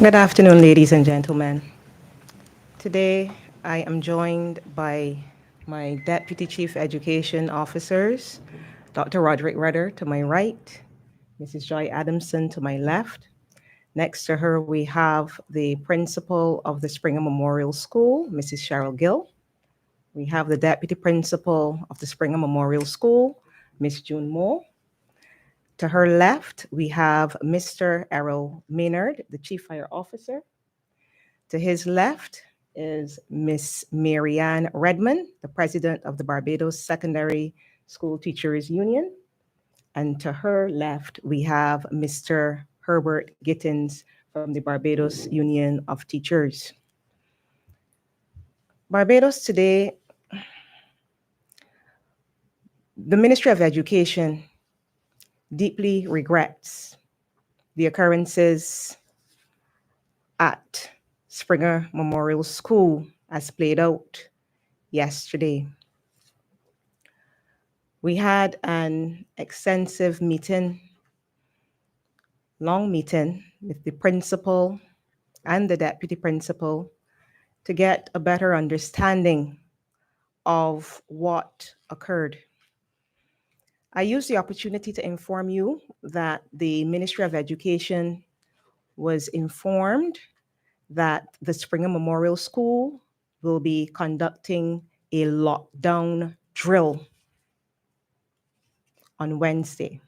Good afternoon, ladies and gentlemen. Today, I am joined by my Deputy Chief Education Officers, Dr. Roderick Rudder to my right, Mrs. Joy Adamson to my left. Next to her, we have the Principal of the Springer Memorial School, Mrs. Cheryl Gill. We have the Deputy Principal of the Springer Memorial School, Miss June Moore. To her left, we have Mr. Errol Maynard, the Chief Fire Officer. To his left is Miss Marianne Redmond, the President of the Barbados Secondary School Teachers Union. And to her left, we have Mr. Herbert Gittins from the Barbados Union of Teachers. Barbados today, the Ministry of Education deeply regrets the occurrences at Springer Memorial School as played out yesterday. We had an extensive meeting, long meeting with the principal and the deputy principal to get a better understanding of what occurred. I use the opportunity to inform you that the Ministry of Education was informed that the Springer Memorial School will be conducting a lockdown drill on Wednesday.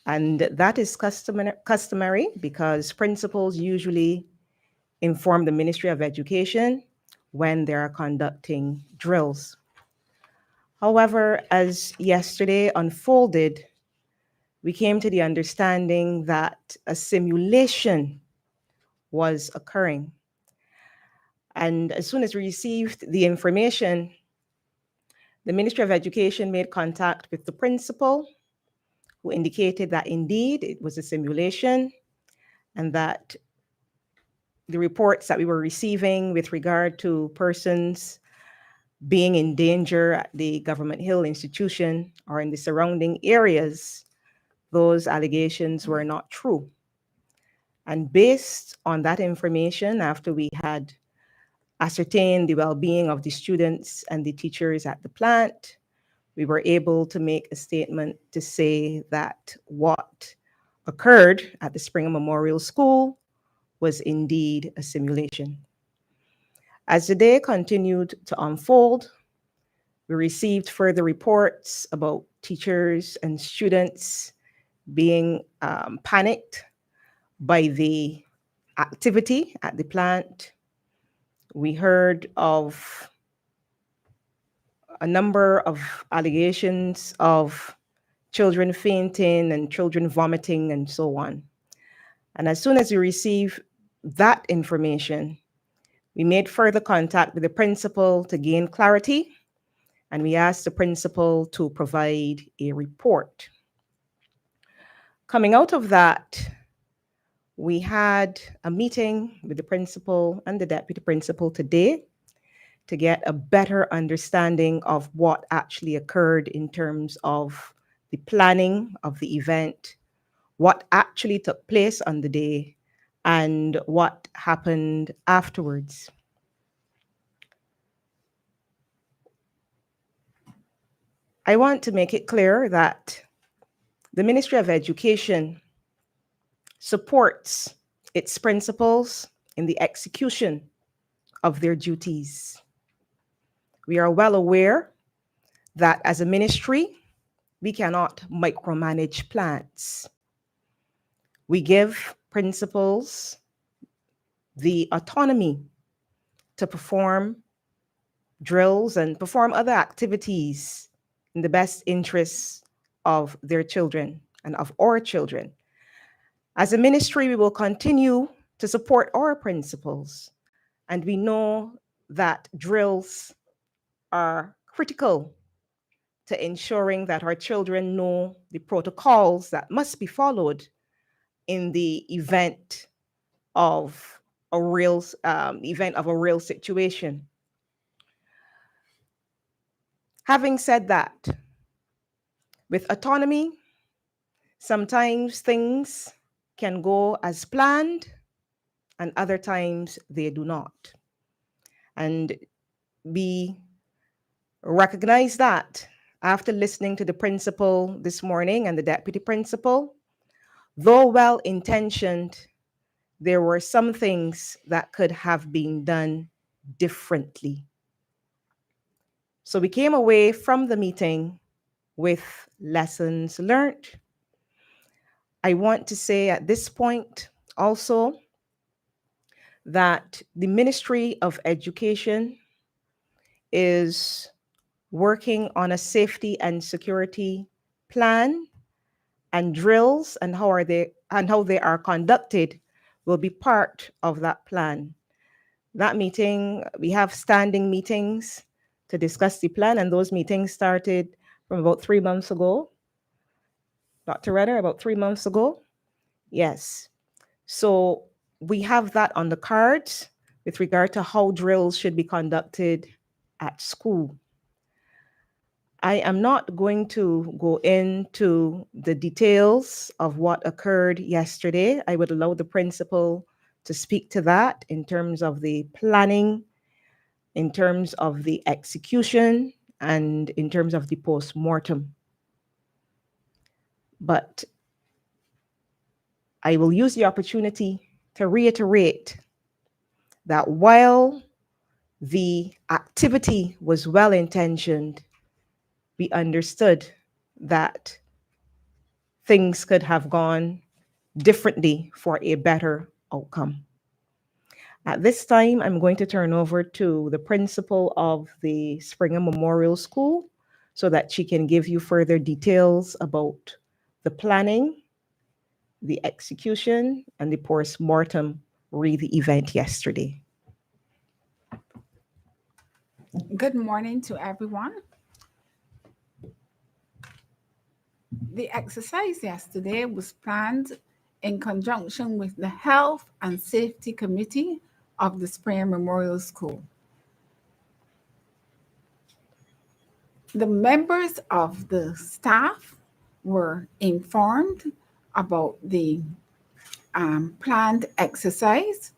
And that is customary because principals usually inform the Ministry of Education when they are conducting drills. However, as yesterday unfolded, we came to the understanding that a simulation was occurring. And as soon as we received the information, the Ministry of Education made contact with the principal, who indicated that indeed it was a simulation and that the reports that we were receiving with regard to persons being in danger at the Government Hill institution or in the surrounding areas, those allegations were not true. And based on that information, after we had ascertained the well-being of the students and the teachers at the plant, we were able to make a statement to say that what occurred at the Springer Memorial School was indeed a simulation. As the day continued to unfold, we received further reports about teachers and students being panicked by the activity at the plant. We heard of a number of allegations of children fainting and children vomiting and so on. And as soon as we received that information, we made further contact with the principal to gain clarity, and we asked the principal to provide a report. Coming out of that, we had a meeting with the principal and the deputy principal today to get a better understanding of what actually occurred in terms of the planning of the event, what actually took place on the day, and what happened afterwards. I want to make it clear that the Ministry of Education supports its principals in the execution of their duties. We are well aware that as a ministry, we cannot micromanage plans. We give principals the autonomy to perform drills and perform other activities in the best interests of their children and of our children. As a ministry, we will continue to support our principals, and we know that drills are critical to ensuring that our children know the protocols that must be followed in the event of a real situation. Having said that, with autonomy, sometimes things can go as planned, and other times they do not. And we recognize that after listening to the principal this morning and the deputy principal, though well intentioned, there were some things that could have been done differently. So we came away from the meeting with lessons learned. I want to say at this point also that the Ministry of Education is working on a safety and security plan, and drills and how they are conducted will be part of that plan. That meeting, we have standing meetings to discuss the plan, and those meetings started from about 3 months ago. Dr. Redder, about 3 months ago. Yes. So we have that on the cards with regard to how drills should be conducted at school. I am not going to go into the details of what occurred yesterday. I would allow the principal to speak to that in terms of the planning, in terms of the execution, and in terms of the post-mortem. But I will use the opportunity to reiterate that while the activity was well-intentioned, we understood that things could have gone differently for a better outcome. At this time, I'm going to turn over to the principal of the Springer Memorial School so that she can give you further details about the planning, the execution, and the post-mortem re the event yesterday. Good morning to everyone. The exercise yesterday was planned in conjunction with the Health and Safety Committee of the Springer Memorial School. The members of the staff were informed about the planned exercise.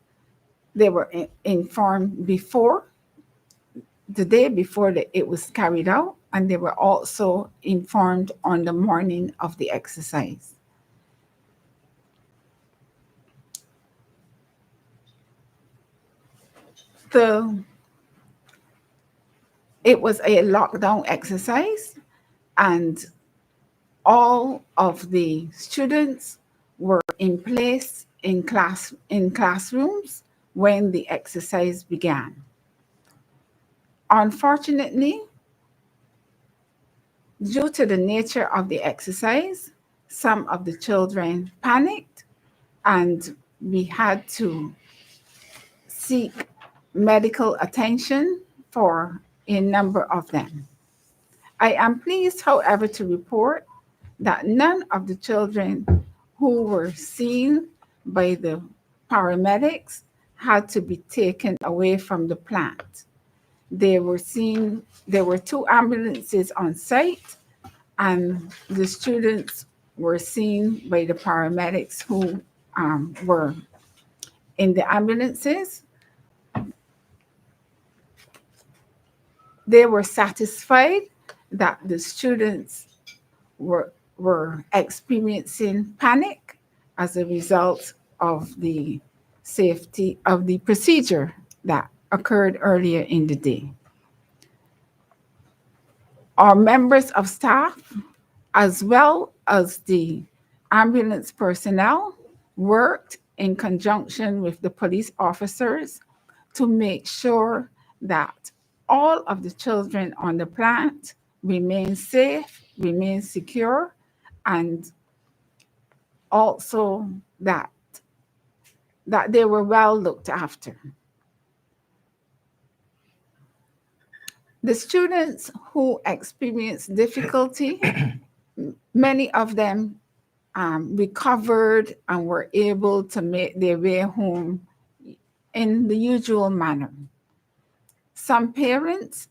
They were informed the day before it was carried out, and they were also informed on the morning of the exercise. It was a lockdown exercise, and all of the students were in place in classrooms when the exercise began. Unfortunately, due to the nature of the exercise, some of the children panicked, and we had to seek medical attention for a number of them. I am pleased, however, to report that none of the children who were seen by the paramedics had to be taken away from the plant. There were 2 ambulances on site, and the students were seen by the paramedics who were in the ambulances. They were satisfied that the students were experiencing panic as a result of the safety of the procedure that occurred earlier in the day. Our members of staff, as well as the ambulance personnel, worked in conjunction with the police officers to make sure that all of the children on the plant remain safe, remain secure, and also that they were well looked after. The students who experienced difficulty, many of them recovered and were able to make their way home in the usual manner. Some parents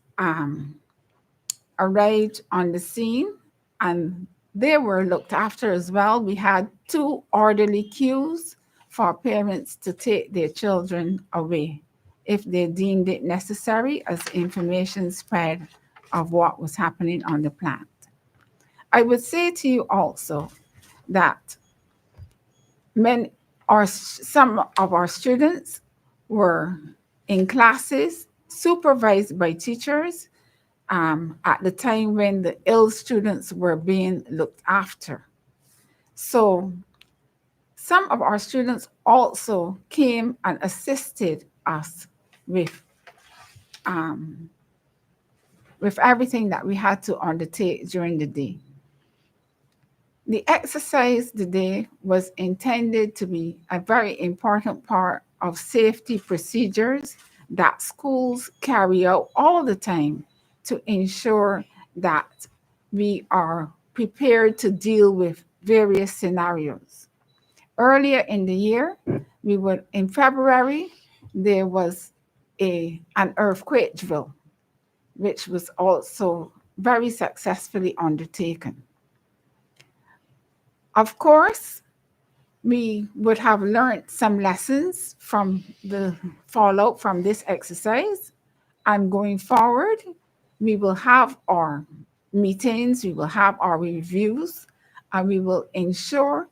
arrived on the scene, and they were looked after as well. We had 2 orderly queues for parents to take their children away if they deemed it necessary as information spread of what was happening on the plant. I would say to you also that some of our students were in classes supervised by teachers at the time when the ill students were being looked after. So some of our students also came and assisted us with um, with everything that we had to undertake during the day. The exercise today was intended to be a very important part of safety procedures that schools carry out all the time to ensure that we are prepared to deal with various scenarios. Earlier in the year, in February, there was an earthquake drill, which was also very successfully undertaken. Of course, we would have learned some lessons from the fallout from this exercise. And going forward, we will have our meetings, we will have our reviews, and we will ensure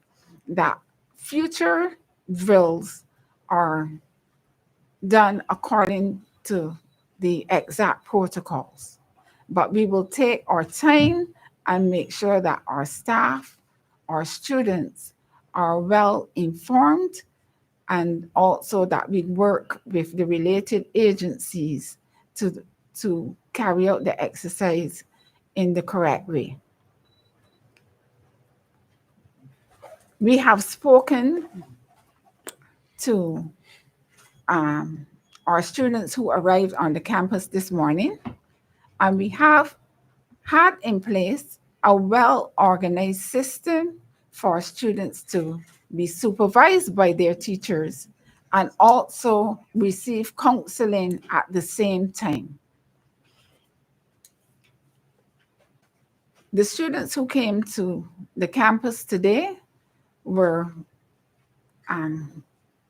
that future drills are done according to the exact protocols. But we will take our time and make sure that our staff, our students are well informed, and also that we work with the related agencies to carry out the exercise in the correct way. We have spoken to our students who arrived on the campus this morning, and we have had in place a well-organized system for students to be supervised by their teachers and also receive counseling at the same time. The students who came to the campus today were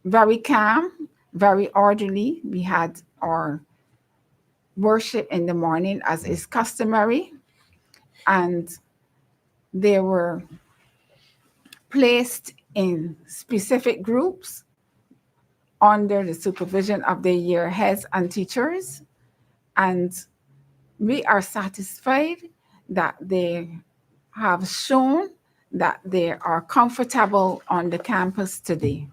very calm, very orderly. We had our worship in the morning as is customary, and they were placed in specific groups under the supervision of their year heads and teachers. And we are satisfied that they have shown that they are comfortable on the campus today.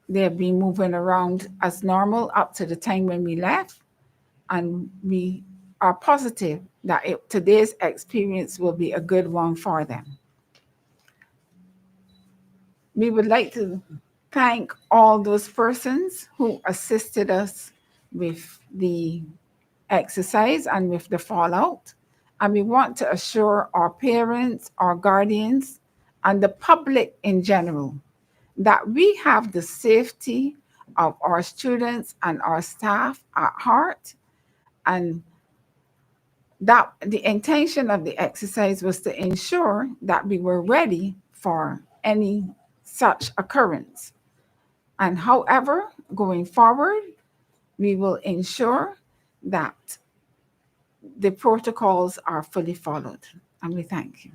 They've been moving around as normal up to the time when we left, and we are positive that today's experience will be a good one for them. We would like to thank all those persons who assisted us with the exercise and with the fallout. And we want to assure our parents, our guardians, and the public in general that we have the safety of our students and our staff at heart, and that the intention of the exercise was to ensure that we were ready for any such occurrence. And however, going forward, we will ensure that the protocols are fully followed. And we thank you.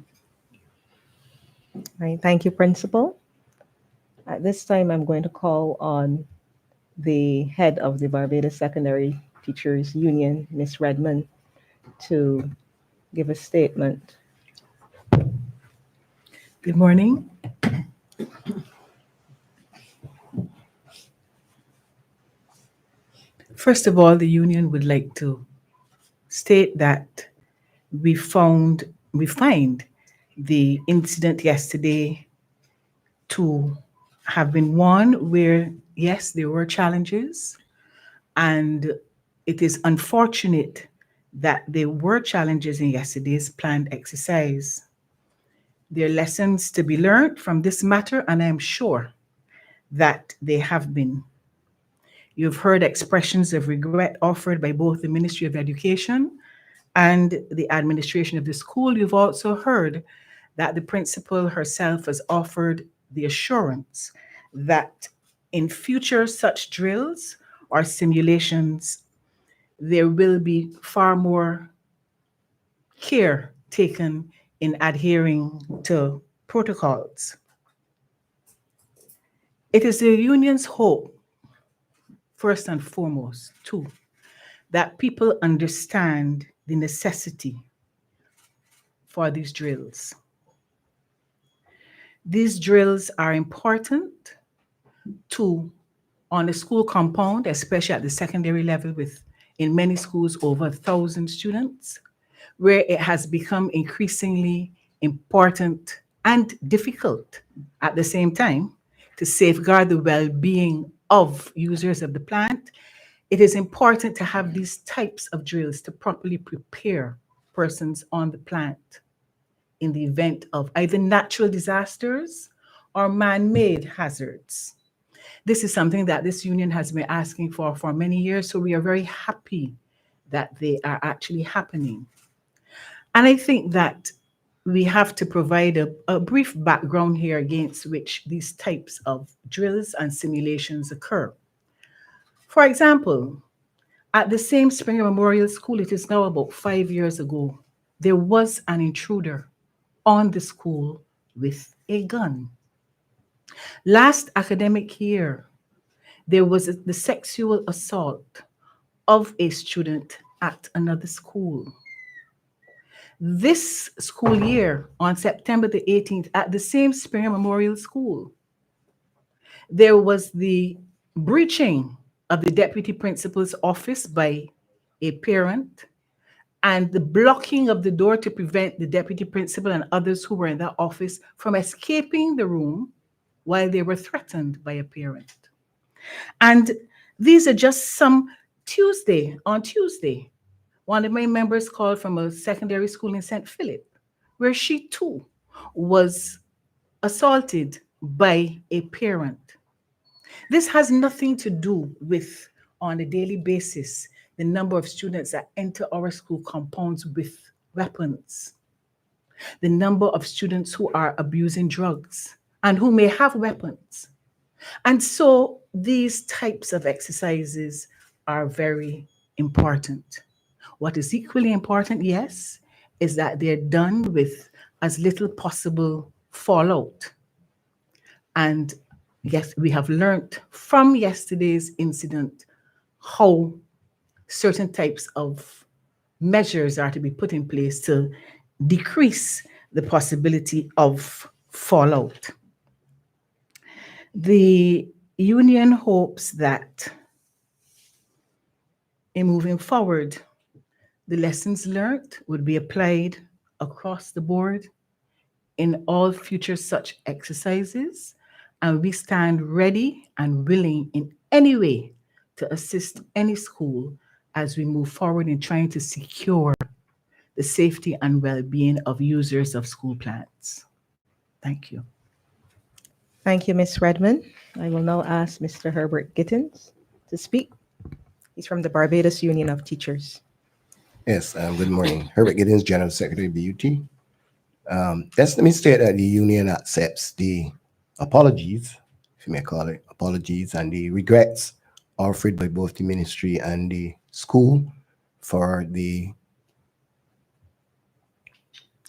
Right. Thank you, Principal. At this time, I'm going to call on the head of the Barbados Secondary Teachers Union, Ms. Redmond, to give a statement. Good morning. First of all, the union would like to state that we find the incident yesterday to have been one where, yes, there were challenges, and it is unfortunate that there were challenges in yesterday's planned exercise. There are lessons to be learned from this matter, and I'm sure that they have been. You've heard expressions of regret offered by both the Ministry of Education and the administration of the school. You've also heard that the principal herself has offered the assurance that in future such drills or simulations, there will be far more care taken in adhering to protocols. It is the union's hope, first and foremost, too, that people understand the necessity for these drills. These drills are important to on a school compound, especially at the secondary level with in many schools over 1,000 students, where it has become increasingly important and difficult at the same time to safeguard the well-being of users of the plant. It is important to have these types of drills to properly prepare persons on the plant in the event of either natural disasters or man-made hazards. This is something that this union has been asking for many years, so we are very happy that they are actually happening. And I think that we have to provide a brief background here against which these types of drills and simulations occur. For example, at the same Springer Memorial School, it is now about 5 years ago, there was an intruder on the school with a gun. Last academic year, there was the sexual assault of a student at another school. This school year, on September the 18th, at the same Springer Memorial School, there was the breaching of the deputy principal's office by a parent and the blocking of the door to prevent the deputy principal and others who were in that office from escaping the room while they were threatened by a parent. And these are just some on Tuesday, one of my members called from a secondary school in St. Philip, where she too was assaulted by a parent. This has nothing to do with, on a daily basis, the number of students that enter our school compounds with weapons, the number of students who are abusing drugs and who may have weapons. And so these types of exercises are very important. What is equally important, yes, is that they're done with as little possible fallout. And yes, we have learned from yesterday's incident how certain types of measures are to be put in place to decrease the possibility of fallout. The union hopes that in moving forward, the lessons learned would be applied across the board in all future such exercises, and we stand ready and willing in any way to assist any school as we move forward in trying to secure the safety and well-being of users of school plants. Thank you. Thank you, Ms. Redmond. I will now ask Mr. Herbert Gittins to speak. He's from the Barbados Union of Teachers. Yes, good morning. Herbert Giddens, General Secretary, BUT. Let me state that the union accepts the apologies, if you may call it apologies, and the regrets offered by both the ministry and the school for the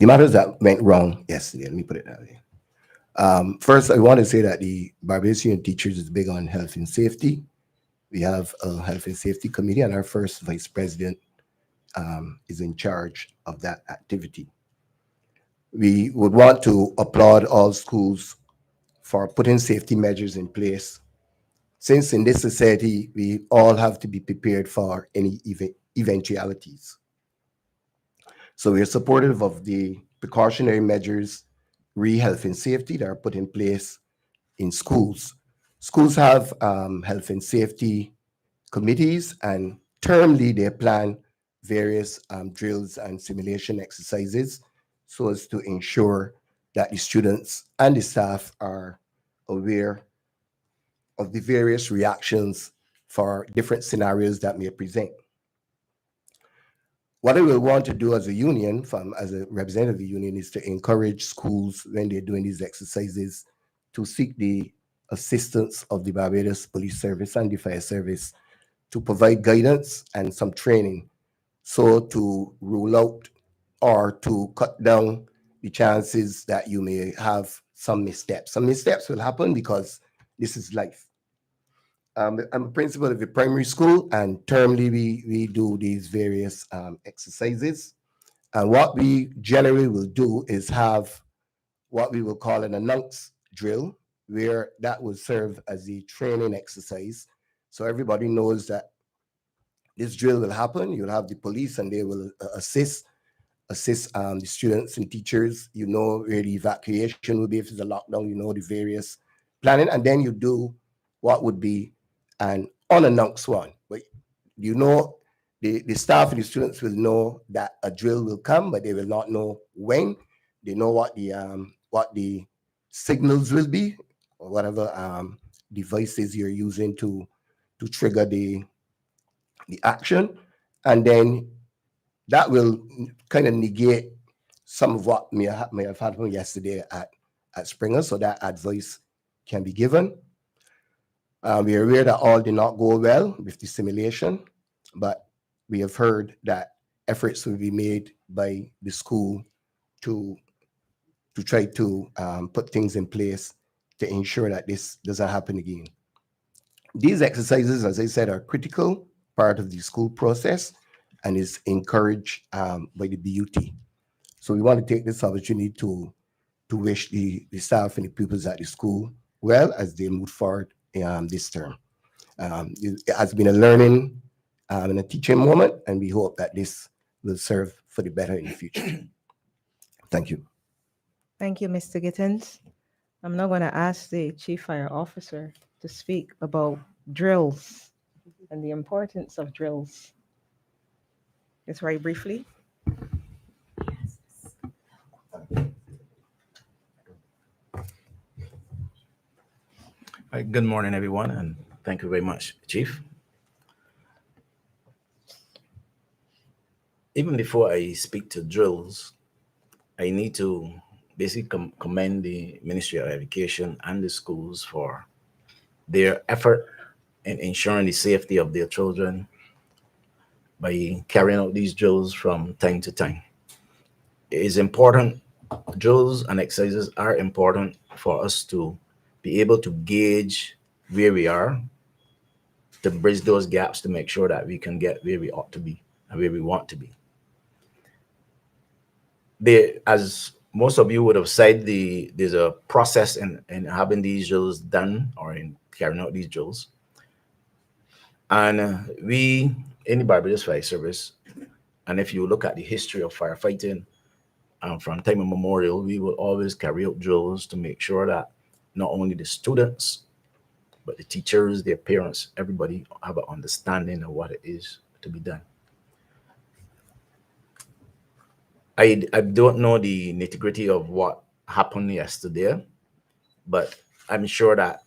matters that went wrong yesterday. Let me put it that way. First, I want to say that the Barbados Union Teachers is big on health and safety. We have a health and safety committee, and our first vice president is in charge of that activity. We would want to applaud all schools for putting safety measures in place, since in this society, we all have to be prepared for any eventualities. So we are supportive of the precautionary measures, health and safety that are put in place in schools. Schools have health and safety committees, and termly they plan various drills and simulation exercises so as to ensure that the students and the staff are aware of the various reactions for different scenarios that may present. What I will want to do as a union, from as a representative of the union, is to encourage schools when they're doing these exercises to seek the assistance of the Barbados Police Service and the Fire Service to provide guidance and some training, so to rule out or to cut down the chances that you may have some missteps. Some missteps will happen because this is life. I'm a principal of a primary school, and termly we do these various exercises. And what we generally will do is have what we will call an announce drill, where that will serve as a training exercise. So everybody knows that this drill will happen. You'll have the police, and they will assist the students and teachers. You know where the evacuation will be if it's a lockdown. You know the various planning, and then you do what would be an unannounced one. But you know the staff and the students will know that a drill will come, but they will not know when. They know what the signals will be, or whatever devices you're using to trigger the action, and then that will kind of negate some of what may have happened yesterday at Springer, so that advice can be given. We are aware that all did not go well with the simulation, but we have heard that efforts will be made by the school to try to put things in place to ensure that this doesn't happen again. These exercises, as I said, are critical part of the school process and is encouraged by the BUT. So we want to take this opportunity to wish the staff and the pupils at the school well as they move forward this term. It has been a learning and a teaching moment, and we hope that this will serve for the better in the future. Thank you. Thank you, Mr. Gittins. I'm now going to ask the Chief Fire Officer to speak about drills and the importance of drills. Just very briefly. Hi, good morning, everyone, and thank you very much, Chief. Even before I speak to drills, I need to basically commend the Ministry of Education and the schools for their effort in ensuring the safety of their children by carrying out these drills from time to time. It is important, drills and exercises are important for us to be able to gauge where we are, to bridge those gaps to make sure that we can get where we ought to be and where we want to be. As most of you would have said, there's a process in having these drills done or in carrying out these drills. And we, in the Barbados Fire Service, and if you look at the history of firefighting, from time immemorial, we will always carry out drills to make sure that not only the students, but the teachers, their parents, everybody have an understanding of what it is to be done. I don't know the nitty-gritty of what happened yesterday, but I'm sure that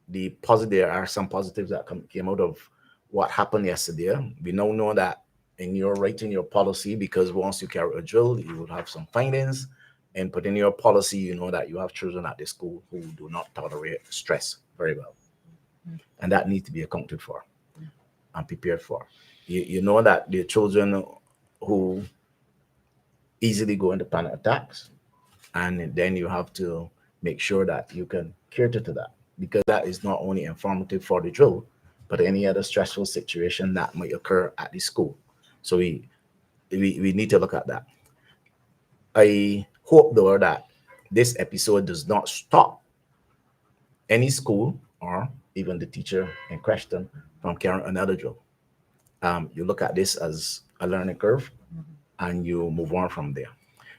there are some positives that came out of what happened yesterday. We now know that in your writing your policy, because once you carry a drill, you will have some findings, and put in your policy, you know that you have children at the school who do not tolerate stress very well, and that needs to be accounted for and prepared for. You know that the children who easily go into panic attacks, and then you have to make sure that you can cater to that, because that is not only informative for the drill, but any other stressful situation that might occur at the school. So we need to look at that. I hope, though, that this episode does not stop any school or even the teacher in question from carrying another drill. You look at this as a learning curve, and you move on from there.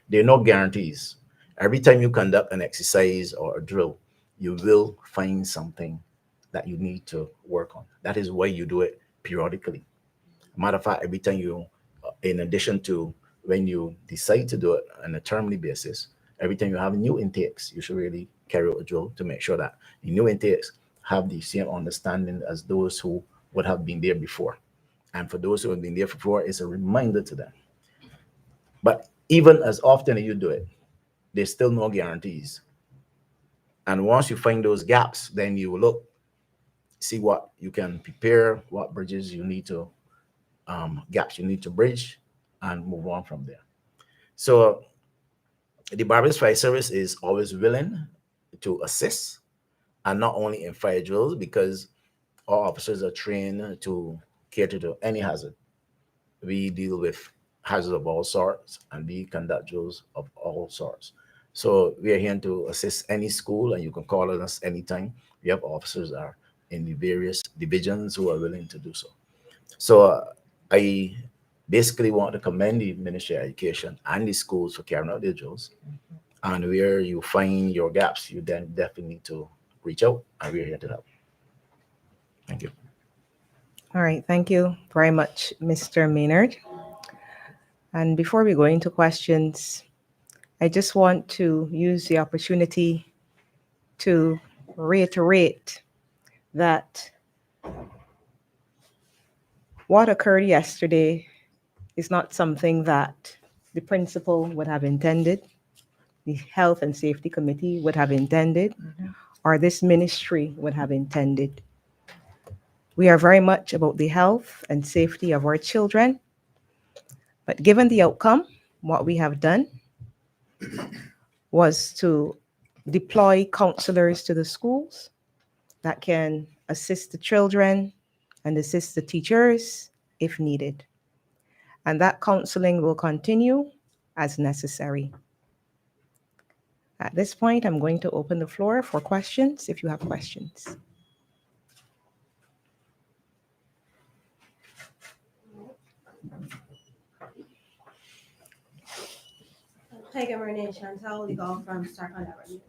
There are no guarantees. Every time you conduct an exercise or a drill, you will find something that you need to work on. That is why you do it periodically. Matter of fact, every time in addition to when you decide to do it on a termly basis, every time you have new intakes, you should really carry out a drill to make sure that the new intakes have the same understanding as those who would have been there before. And for those who have been there before, it's a reminder to them. But even as often as you do it, there's still no guarantees. And once you find those gaps, then you look, see what you can prepare, what bridges you need to, gaps you need to bridge, and move on from there. So the Barbados Fire Service is always willing to assist, and not only in fire drills, because our officers are trained to cater to any hazard. We deal with hazards of all sorts, and we conduct drills of all sorts. So we are here to assist any school, and you can call on us anytime. We have officers that are in the various divisions who are willing to do so. So I basically want to commend the Ministry of Education and the schools for carrying out their drills. And where you find your gaps, you then definitely need to reach out, and we're here to help. Thank you. All right, thank you very much, Mr. Maynard. And before we go into questions, I just want to use the opportunity to reiterate that what occurred yesterday is not something that the principal would have intended, the Health and Safety Committee would have intended, or this ministry would have intended. We are very much about the health and safety of our children, but given the outcome, what we have done was to deploy counselors to the schools that can assist the children and assist the teachers if needed. And that counseling will continue as necessary. At this point, I'm going to open the floor for questions if you have questions. Hi, good morning, Chantal Legal from Star Conduct News.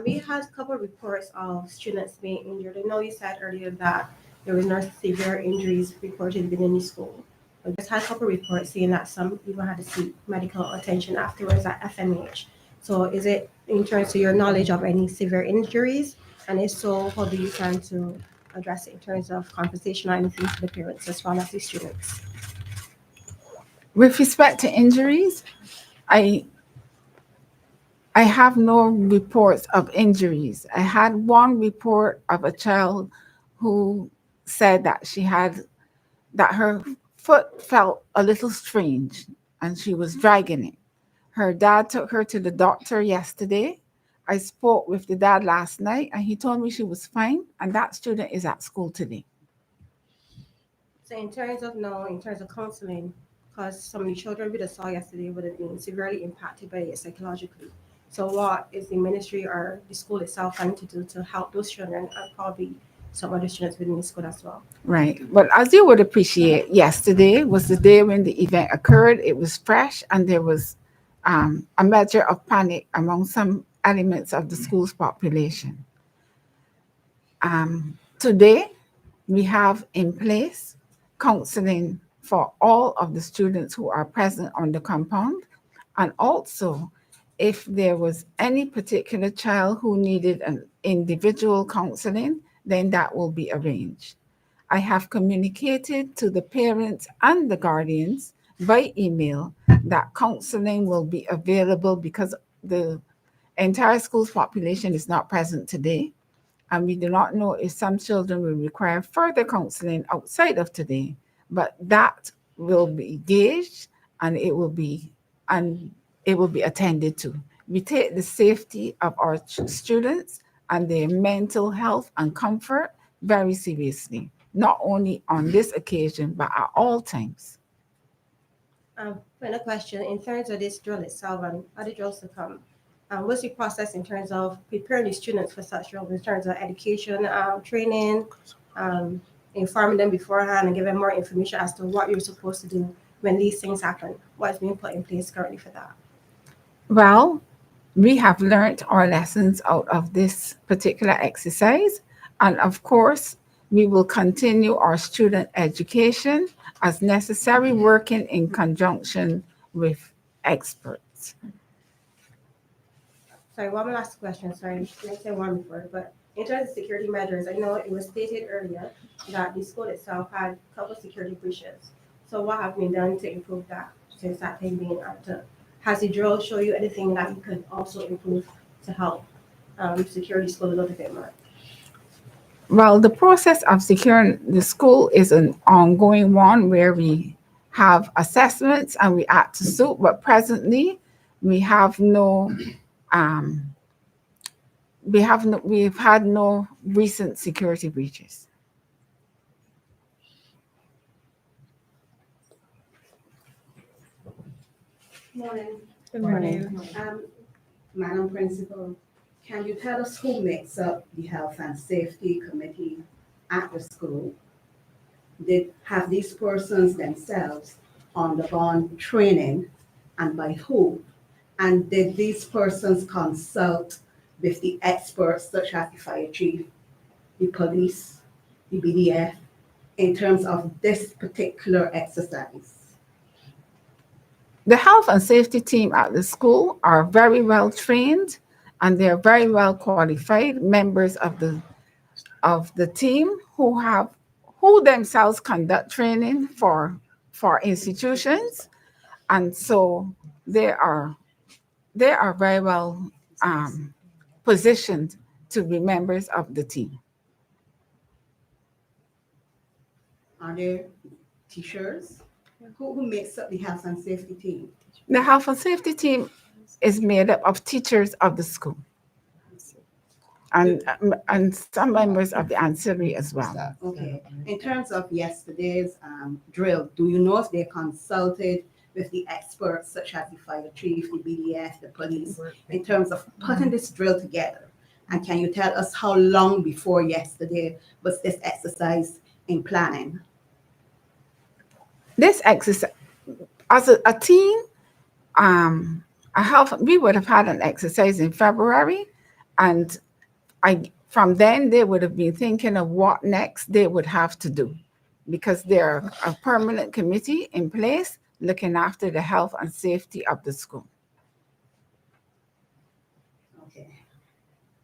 We had a couple of reports of students being injured. I know you said earlier that there was no severe injuries reported within the school. I just had a couple of reports saying that some even had to seek medical attention afterwards at FMH. So is it in terms of your knowledge of any severe injuries? And if so, how do you plan to address it in terms of compensation or anything to the parents as well as the students? With respect to injuries, I have no reports of injuries. I had one report of a child who said that her foot felt a little strange and she was dragging it. Her dad took her to the doctor yesterday. I spoke with the dad last night and he told me she was fine, and that student is at school today. So in terms of counseling, because some of the children we just saw yesterday would have been severely impacted by it psychologically. So what is the ministry or the school itself trying to do to help those children and probably some other students within the school as well? Right. But as you would appreciate, yesterday was the day when the event occurred. It was fresh and there was a measure of panic among some elements of the school's population. Today, we have in place counseling for all of the students who are present on the compound, and also if there was any particular child who needed an individual counseling, then that will be arranged. I have communicated to the parents and the guardians by email that counseling will be available because the entire school's population is not present today. And we do not know if some children will require further counseling outside of today, but that will be gauged and it will be attended to. We take the safety of our students and their mental health and comfort very seriously, not only on this occasion, but at all times. Final question, in terms of this drill itself and other drills to come, what's the process in terms of preparing the students for such drills, in terms of education, training, informing them beforehand and giving more information as to what you're supposed to do when these things happen? What is being put in place currently for that? Well, we have learned our lessons out of this particular exercise. And of course, we will continue our student education as necessary, working in conjunction with experts. Sorry, one last question. Sorry, I say one before, but in terms of security measures, I know it was stated earlier that the school itself had a couple security breaches. So what have been done to improve that since that thing being active? Has the drill show you anything that you could also improve to help secure the school a little bit more? Well, the process of securing the school is an ongoing one where we have assessments and we act to suit, but presently we have no we've had no recent security breaches. Morning. Good morning. Madam Principal, can you tell us who makes up the Health and Safety Committee at the school? Have these persons themselves undergone training, and by who? And did these persons consult with the experts such as the fire chief, the police, the BDF, in terms of this particular exercise? The health and safety team at the school are very well trained and they're very well qualified members of the team who themselves conduct training for institutions, and so they are very well positioned to be members of the team. Are there teachers? Who makes up the health and safety team? The health and safety team is made up of teachers of the school and some members of the ancillary as well. Okay. In terms of yesterday's drill, do you know if they consulted with the experts such as the fire chief, the BDF, the police, in terms of putting this drill together? And can you tell us how long before yesterday was this exercise in planning? This exercise, as a team, we would have had an exercise in February, and from then they would have been thinking of what next they would have to do, because they're a permanent committee in place looking after the health and safety of the school. Okay.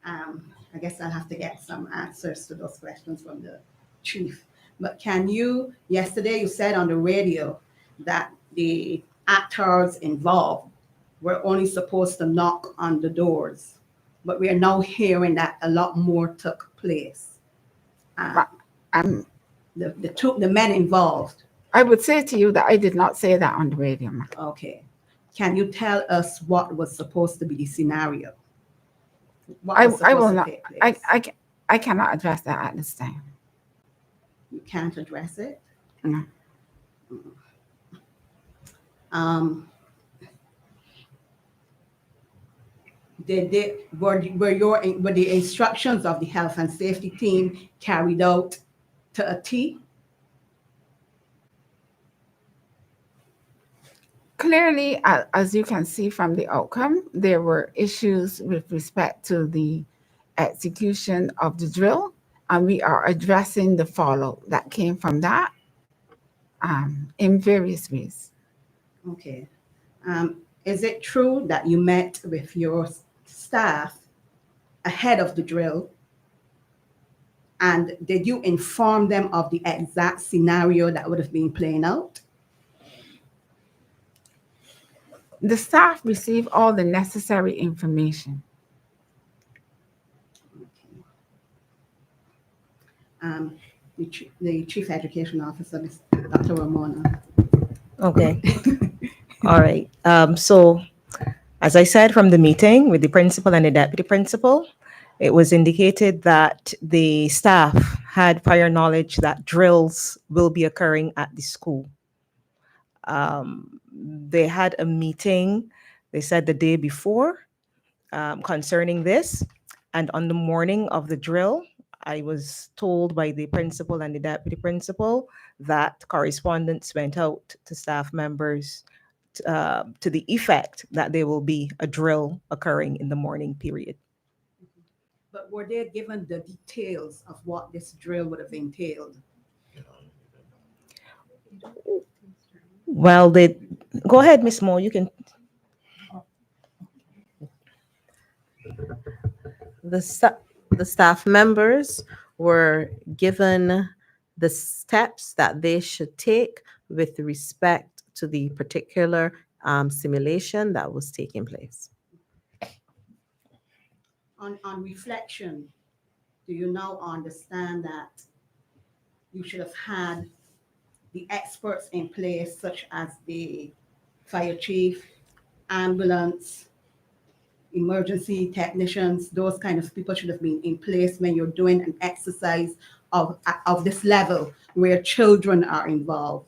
I guess I'll have to get some answers to those questions from the chief. But yesterday you said on the radio that the actors involved were only supposed to knock on the doors, but we are now hearing that a lot more took place. The men involved. I would say to you that I did not say that on the radio, ma'am. Okay. Can you tell us what was supposed to be the scenario? I will not. I cannot address that at this time. You can't address it? No. Were the instructions of the health and safety team carried out to a T? Clearly, as you can see from the outcome, there were issues with respect to the execution of the drill, and we are addressing the fallout that came from that in various ways. Okay. Is it true that you met with your staff ahead of the drill? And did you inform them of the exact scenario that would have been playing out? The staff received all the necessary information. The Chief Education Officer, Dr. Ramona. Okay. All right. So, as I said from the meeting with the principal and the deputy principal, it was indicated that the staff had prior knowledge that drills will be occurring at the school. They had a meeting, they said the day before, concerning this. And on the morning of the drill, I was told by the principal and the deputy principal that correspondence went out to staff members to the effect that there will be a drill occurring in the morning period. But were they given the details of what this drill would have entailed? Well, go ahead, Miss Moore, you can. the staff members were given the steps that they should take with respect to the particular simulation that was taking place. On reflection, do you now understand that you should have had the experts in place, such as the fire chief, ambulance, emergency technicians, those kind of people should have been in place when you're doing an exercise of this level where children are involved?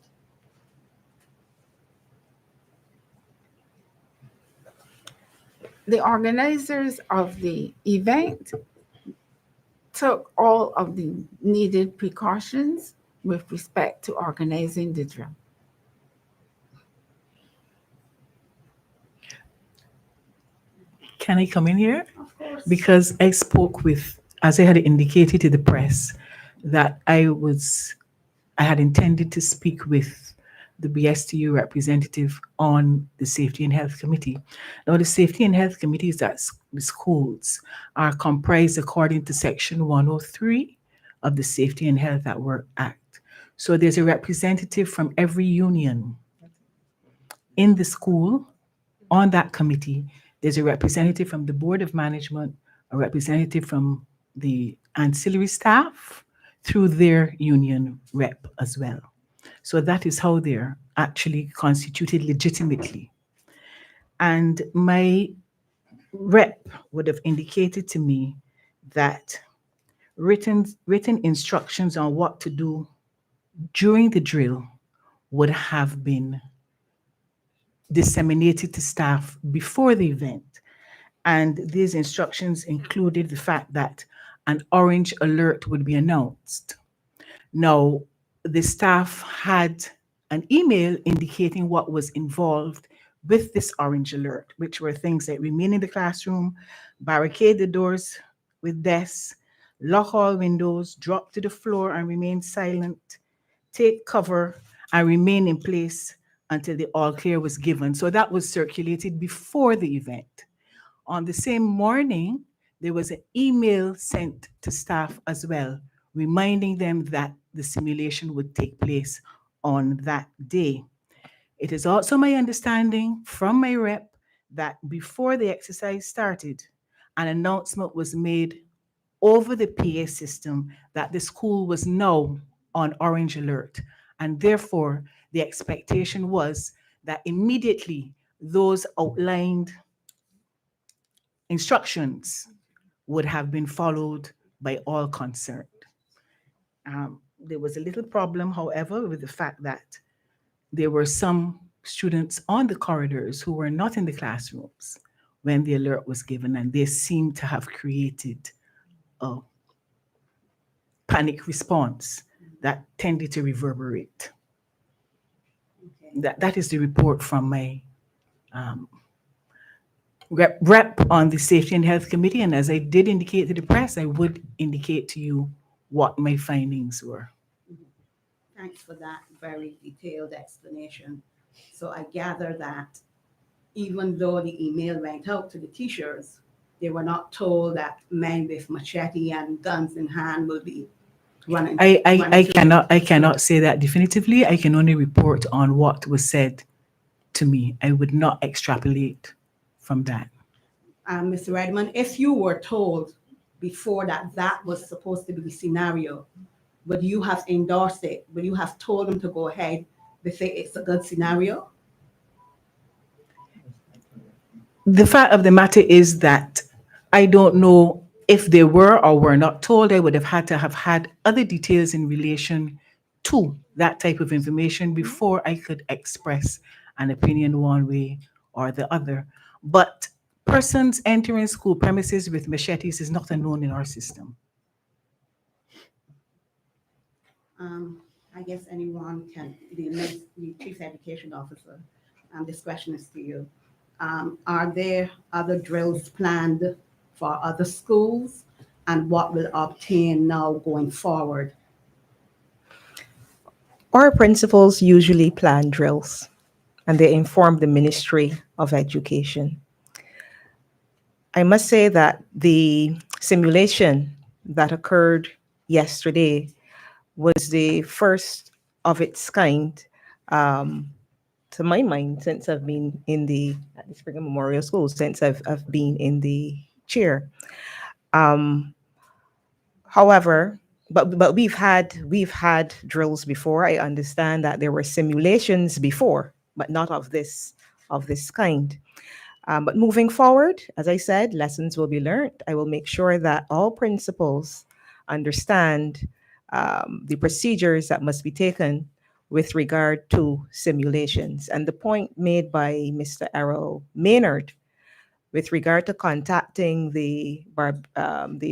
The organizers of the event took all of the needed precautions with respect to organizing the drill. Can I come in here? Of course. Because I spoke with, as I had indicated to the press, that I had intended to speak with the BSTU representative on the Safety and Health Committee. Now, the Safety and Health Committees at the schools are comprised according to Section 103 of the Safety and Health at Work Act. So there's a representative from every union in the school on that committee. There's a representative from the Board of Management, a representative from the ancillary staff, through their union rep as well. So that is how they're actually constituted legitimately. And my rep would have indicated to me that written instructions on what to do during the drill would have been disseminated to staff before the event. And these instructions included the fact that an orange alert would be announced. Now, the staff had an email indicating what was involved with this orange alert, which were things like remain in the classroom, barricade the doors with desks, lock all windows, drop to the floor and remain silent, take cover and remain in place until the all clear was given. So that was circulated before the event. On the same morning, there was an email sent to staff as well, reminding them that the simulation would take place on that day. It is also my understanding from my rep that before the exercise started, an announcement was made over the PA system that the school was now on orange alert. And therefore, the expectation was that immediately those outlined instructions would have been followed by all concerned. There was a little problem, however, with the fact that there were some students on the corridors who were not in the classrooms when the alert was given, and they seemed to have created a panic response that tended to reverberate. Okay. That is the report from my rep on the Safety and Health Committee, and as I did indicate to the press, I would indicate to you what my findings were. Thanks for that very detailed explanation. So I gather that even though the email went out to the teachers, they were not told that men with machete and guns in hand will be running. I cannot say that definitively. I can only report on what was said to me. I would not extrapolate from that. Mr. Redmond, if you were told before that that was supposed to be the scenario, would you have endorsed it? Would you have told them to go ahead with it? It's a good scenario? The fact of the matter is that I don't know if they were or were not told. I would have had to have had other details in relation to that type of information before I could express an opinion one way or the other. But persons entering school premises with machetes is not unknown in our system. I guess anyone can, the chief education officer, this question is to you. Are there other drills planned for other schools, and what will obtain now going forward? Our principals usually plan drills, and they inform the Ministry of Education. I must say that the simulation that occurred yesterday was the first of its kind, um, to my mind, since I've been in the at the Spring Memorial School, since I've been in the chair. Um, However, but we've had drills before. I understand that there were simulations before, but not of this kind. But moving forward, as I said, lessons will be learned. I will make sure that all principals understand the procedures that must be taken with regard to simulations. And the point made by Mr. Errol Maynard with regard to contacting the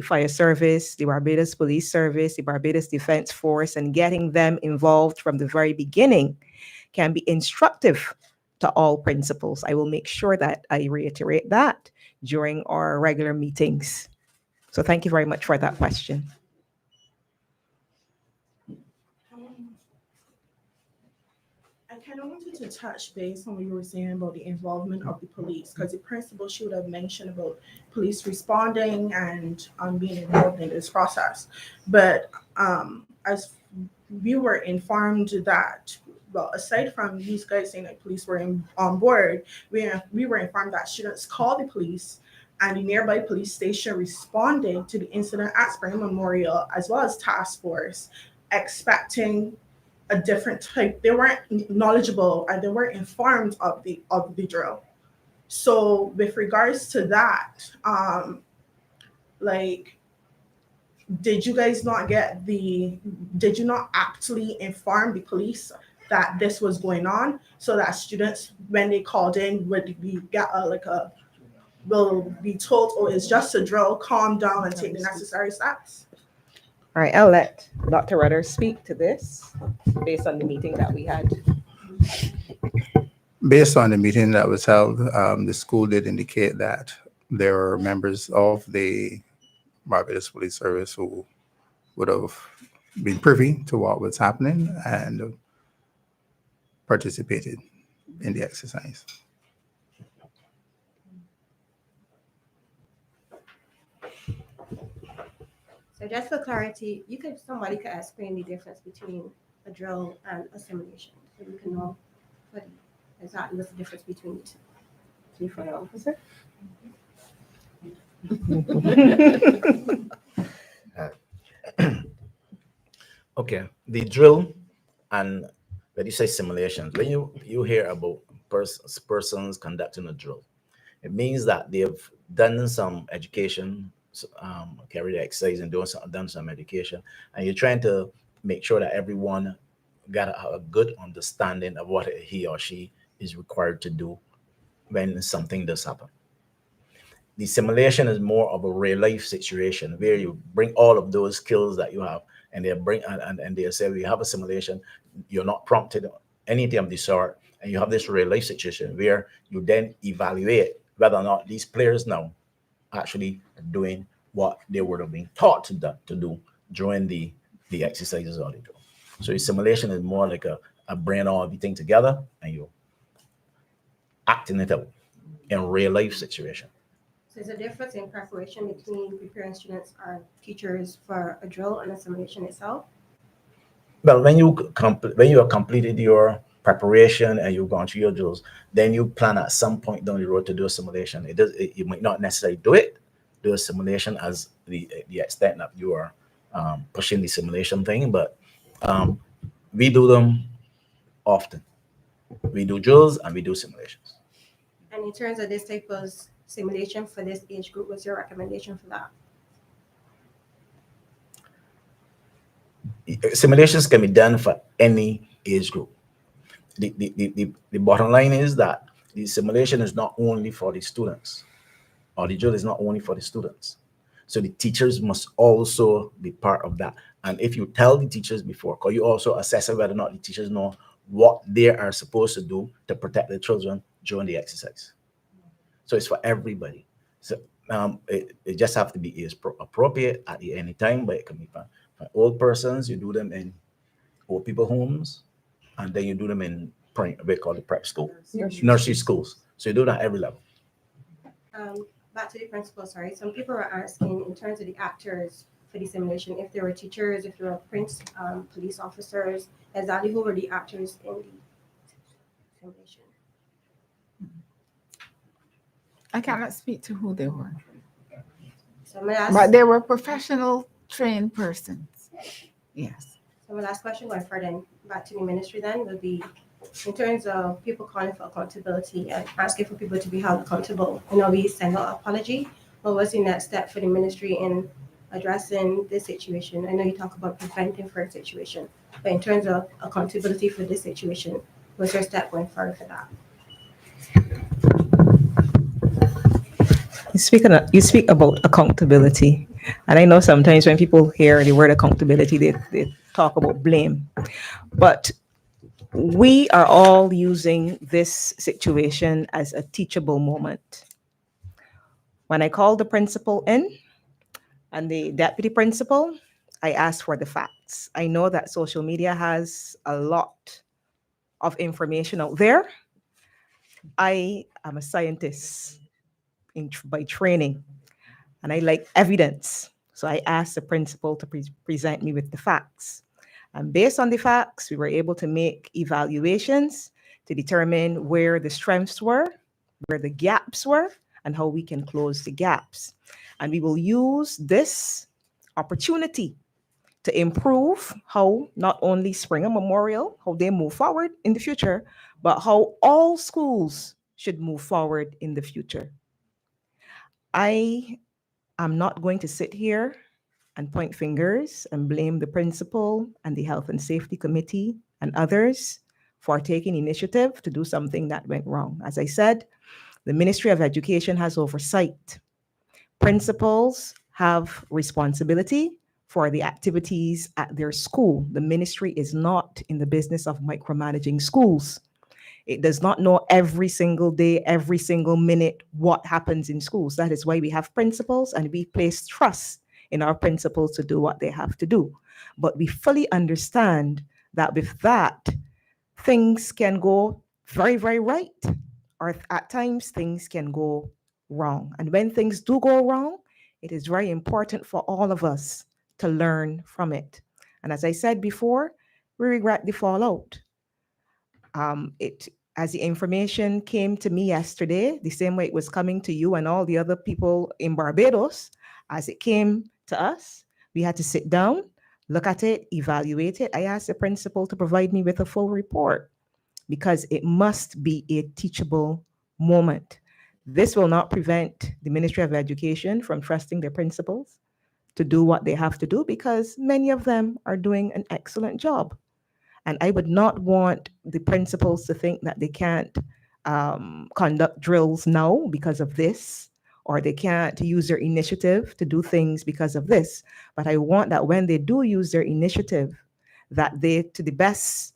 fire service, the Barbados Police Service, the Barbados Defense Force, and getting them involved from the very beginning can be instructive to all principals. I will make sure that I reiterate that during our regular meetings. So thank you very much for that question. I kind of wanted to touch base on what you were saying about the involvement of the police, because the principal should have mentioned about police responding and being involved in this process. But as we were informed that, well, aside from these guys saying that police were on board, we were informed that students called the police and the nearby police station responded to the incident at Spring Memorial as well as task force, expecting a different type. They weren't knowledgeable and they weren't informed of the drill. So with regards to that, like, did you guys not did you not actually inform the police that this was going on, so that students, when they called in, would be will be told, oh, it's just a drill, calm down and take the necessary steps? All right, I'll let Dr. Rudder speak to this based on the meeting that we had. Based on the meeting that was held, the school did indicate that there were members of the Barbados Police Service who would have been privy to what was happening and participated in the exercise. So just for clarity, somebody could explain the difference between a drill and a simulation, so we can know what exactly what's the difference between the two. Chief Fire Officer. Okay, the drill and when you say simulations, when you hear about persons conducting a drill, it means that they've done some education, carried exercise and done some education, and you're trying to make sure that everyone got a good understanding of what he or she is required to do when something does happen. The simulation is more of a real life situation where you bring all of those skills that you have, and they bring and they say we have a simulation, you're not prompted anything of the sort, and you have this real life situation where you then evaluate whether or not these players now actually doing what they would have been taught to do during the exercises or the drill. So your simulation is more like a bring all everything together and you acting it out in real life situation. So there's a difference in preparation between preparing students or teachers for a drill and a simulation itself? Well, when you have completed your preparation and you've gone through your drills, then you plan at some point down the road to do a simulation. You might not necessarily do a simulation as the extent that you are pushing the simulation thing, but we do them often. We do drills and we do simulations. And in terms of this type of simulation for this age group, what's your recommendation for that? Simulations can be done for any age group. The bottom line is that the simulation is not only for the students, or the drill is not only for the students. So the teachers must also be part of that. And if you tell the teachers before, because you also assess whether or not the teachers know what they are supposed to do to protect the children during the exercise. So it's for everybody. So it just have to be appropriate at any time, but it can be for old persons. You do them in old people homes, and then you do them in we call it prep school, nursery schools. So you do that at every level. back to the principal, sorry. Some people are asking in terms of the actors for the simulation, if there were teachers, if there were police officers, exactly who were the actors in the simulation? I cannot speak to who they were, So my last, but they were professional trained persons. Yes. so my last question going further back to the ministry then would be in terms of people calling for accountability and asking for people to be held accountable. I know we send out an apology. What was the next step for the ministry in addressing this situation? I know you talk about preventing for a situation, but in terms of accountability for this situation, was there a step going further for that? You speak about accountability, and I know sometimes when people hear the word accountability, they talk about blame. But we are all using this situation as a teachable moment. When I called the principal in and the deputy principal, I asked for the facts. I know that social media has a lot of information out there. I am a scientist by training, and I like evidence. So I asked the principal to present me with the facts. And based on the facts, we were able to make evaluations to determine where the strengths were, where the gaps were, and how we can close the gaps. And we will use this opportunity to improve how not only Springer Memorial, how they move forward in the future, but how all schools should move forward in the future. I am not going to sit here and point fingers and blame the principal and the health and safety committee and others for taking initiative to do something that went wrong. As I said, the Ministry of Education has oversight. Principals have responsibility for the activities at their school. The ministry is not in the business of micromanaging schools. It does not know every single day, every single minute what happens in schools. That is why we have principals and we place trust in our principals to do what they have to do. But we fully understand that with that, things can go very, very right, or at times things can go wrong. And when things do go wrong, it is very important for all of us to learn from it. And as I said before, we regret the fallout. As the information came to me yesterday, the same way it was coming to you and all the other people in Barbados, as it came to us, we had to sit down, look at it, evaluate it. I asked the principal to provide me with a full report because it must be a teachable moment. This will not prevent the Ministry of Education from trusting their principals to do what they have to do because many of them are doing an excellent job. And I would not want the principals to think that they can't conduct drills now because of this, or they can't use their initiative to do things because of this. But I want that when they do use their initiative, that they, to the best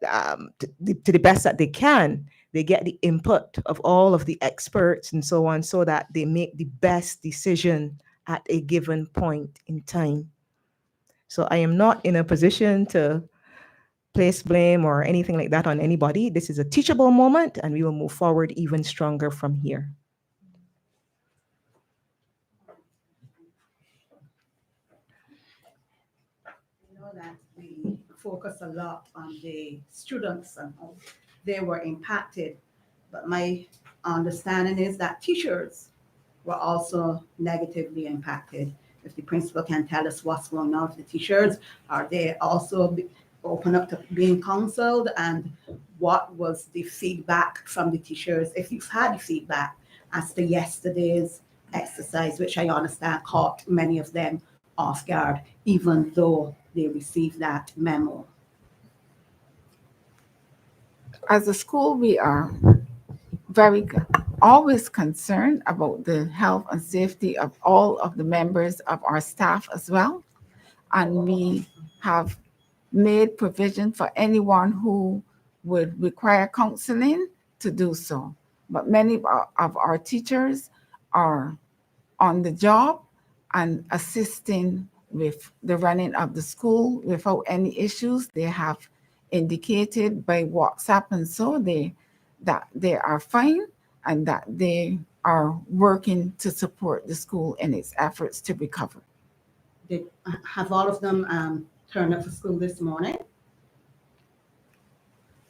that they can, they get the input of all of the experts and so on, so that they make the best decision at a given point in time. So I am not in a position to place blame or anything like that on anybody. This is a teachable moment, and we will move forward even stronger from here. You know that we focus a lot on the students and how they were impacted, but my understanding is that teachers were also negatively impacted. If the principal can tell us what's going on with the teachers, are they also open up to being counseled, and what was the feedback from the teachers, if you've had feedback as to yesterday's exercise, which I understand caught many of them off guard, even though they received that memo? As a school, we are always concerned about the health and safety of all of the members of our staff as well. And we have made provision for anyone who would require counseling to do so. But many of our teachers are on the job and assisting with the running of the school without any issues. They have indicated by WhatsApp and so that they are fine and that they are working to support the school in its efforts to recover. Have all of them turned up for school this morning?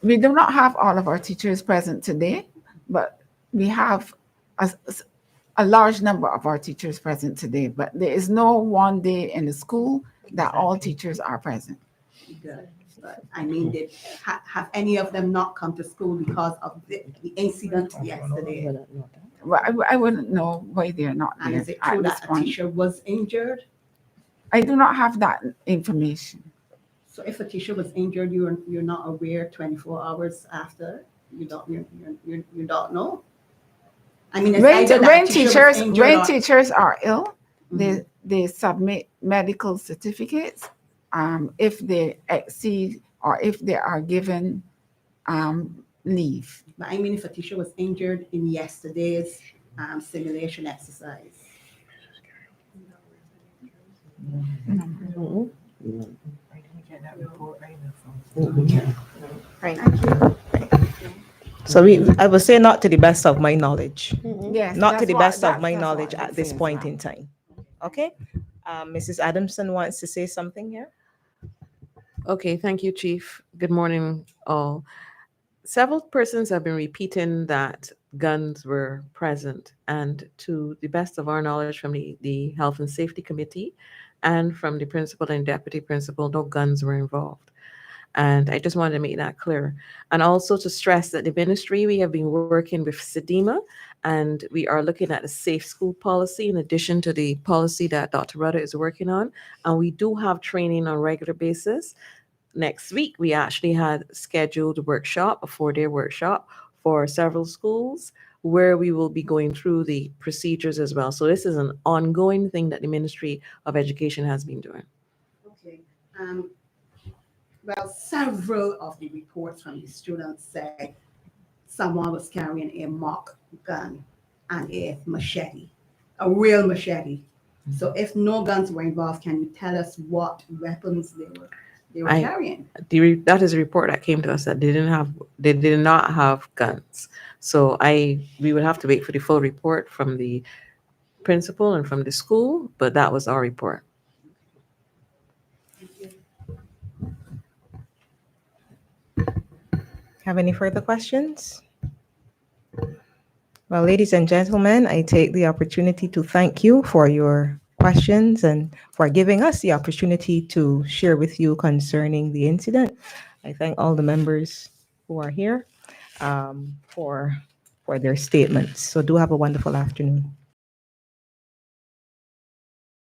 We do not have all of our teachers present today, but we have a large number of our teachers present today. But there is no one day in the school that all teachers are present. Good. But I mean, have any of them not come to school because of the incident yesterday? Well, I wouldn't know why they're not And there is it at true this that a point. teacher was injured? I do not have that information. So if a teacher was injured, you're not aware 24 hours after? You don't know? I mean, it's either that When teacher was injured or- teachers are ill, Mhm. they submit medical certificates if they exceed or if they are given leave. But I mean, if a teacher was injured in yesterday's simulation exercise. So I will say not to the best of my knowledge. Yes, Not to that's the what- best of that's- my that's what knowledge it at this says, point ma'am. in time. Okay? Mrs. Adamson wants to say something here. Okay, thank you, Chief. Good morning, all. Several persons have been repeating that guns were present, and to the best of our knowledge from the Health and Safety Committee and from the principal and deputy principal, no guns were involved. And I just wanted to make that clear. And also to stress that the ministry, we have been working with SEDEMA, and we are looking at a safe school policy in addition to the policy that Dr. Rudder is working on. And we do have training on a regular basis. Next week, we actually had scheduled a workshop, a 4-day workshop for several schools where we will be going through the procedures as well. So this is an ongoing thing that the Ministry of Education has been doing. Okay. Well, several of the reports from the students say someone was carrying a mock gun and a machete, a real machete. So if no guns were involved, can you tell us what weapons they were carrying? That is a report that came to us that they did not have guns. So we would have to wait for the full report from the principal and from the school, but that was our report. Have any further questions? Well, ladies and gentlemen, I take the opportunity to thank you for your questions and for giving us the opportunity to share with you concerning the incident. I thank all the members who are here for their statements. So do have a wonderful afternoon.